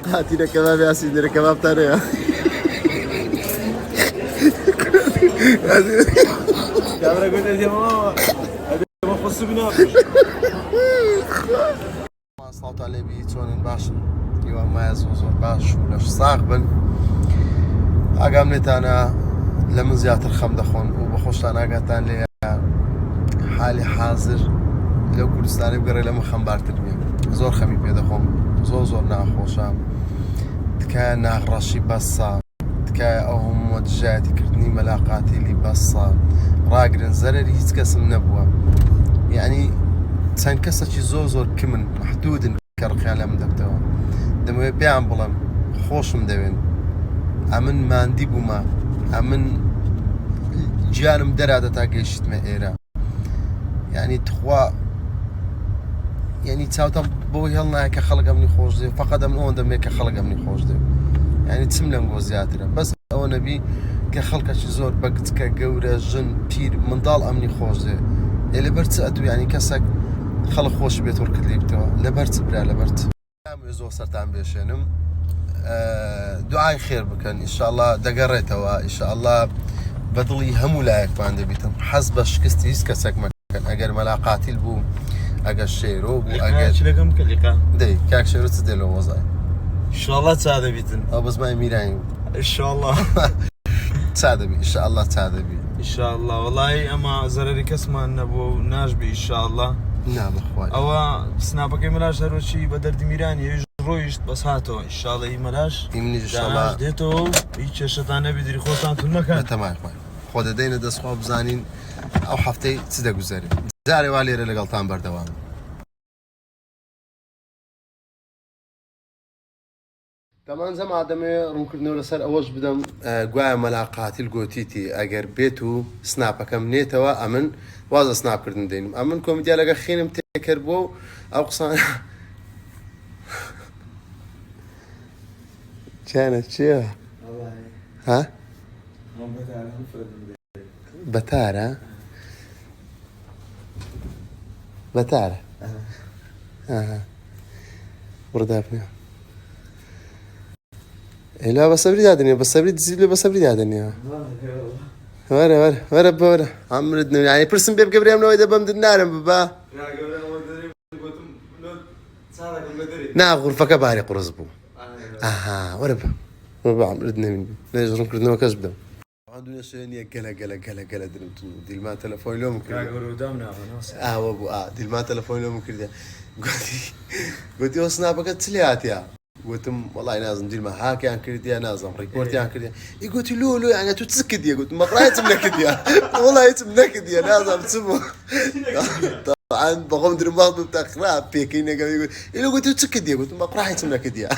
هاتي لك كباب يا سيدي، لك كباب ثاني يا كاميرا قلت يا ماما ما خصو بناقش صوت عليه بيتون باش يوم ما يزوز باش ونفس صاقبن أقامني أنا لمن زيادة الخم دخون وبخش أنا قاتان لي حالي حاضر لو كردستاني بقري لما خمبار ترمي زور خمي بيدخون زور ناخوشام تكا ناغرشي بصا تكا أهم وجاتي كردني ملاقاتي لي بصا راقرن زرري يتكسم نبوة يعني تنكسر شي زور كمن محدود كرقيان لم دبتوا دموي بيعم بلم خوش مدوين أمن ما عندي بوما أمن جانم درادة تاقيشت مئيرا يعني تخوا يعني تاوتا بوي هلنا هيك خلقه مني خوش دي فقط من اون دم هيك خلقه مني خوش دي يعني تسملم غوزياتنا بس او نبي كخلقه شي زور بقت كجوره جن بير من ضال امني خوش دي اللي برتاتو يعني كسك خلق خوش بيت وركد لي بتوا لبرت برا لبرت يزو صرت عم بيشنم دعاء خير بكن ان شاء الله دقريتها ان شاء الله بدلي هم لايك باند بيتم حسب شكستي كسك مكان اجر ملاقاتي البو اجر شيرو بو اجر شلكم كليقه دي كاك شيرو تدلو وزاي ان شاء الله تساعد بيتن او بس ما ميراني ان شاء الله تساعد بي ان شاء الله تساعد بي ان شاء الله والله اما زرري كسمه نبو ناجبي ان شاء الله نعم اخوي او سنابك ملاش هر شيء بدر ميراني رويشت بس هاتو ان شاء الله ملاش يمني ان شاء الله ديتو هيك شتانه بدري خوتان تو مكان تمام اخوي خود دينا دس خو بزانين او حفتي تسدا گزاري زاري والي لقلتان بردوام كمان زعما عدمي رونكردنەوە لەسەر ئەوەش بدەم گوایە مەلاقاتی گۆتیتی ئەگەر بێت و سناپەکەم نێتەوە ئەمن وازە سناپکردن دێنم ئەمن کۆمیدیا لەگە خێنم تێکرد بۆ ئەو قسانە چیانە چییە؟ ها؟ بەتارە؟ بەتارە؟ بڕدابنێ لا بصبري دادني بصبري تزيد له بصبري دادني ورا بورا عمردنا يعني برسم بيب قبري من ويدا بمد النار بابا نا غرفة باري قرزبو اها ورا بابا عمردنا من نجرون كردنا وكسبنا عندنا شيء قلا درمتو دي ما تلفون اليوم كذا قدامنا ناس وابو دي ما تلفون اليوم كذا قلت وصنا بقى تسليات يا قلتم والله نازم دير ما هاك يعني كرديا نازم ريبورت يعني كرديا يقول لولو يعني تو تسكت يا قلت ما قرأت منك يا والله يتمنك يا نازم تسمو طبعا بقوم درماغ بتاع قراءة بيكين يقول قلت تسكت يا قلت ما قرأت منك يا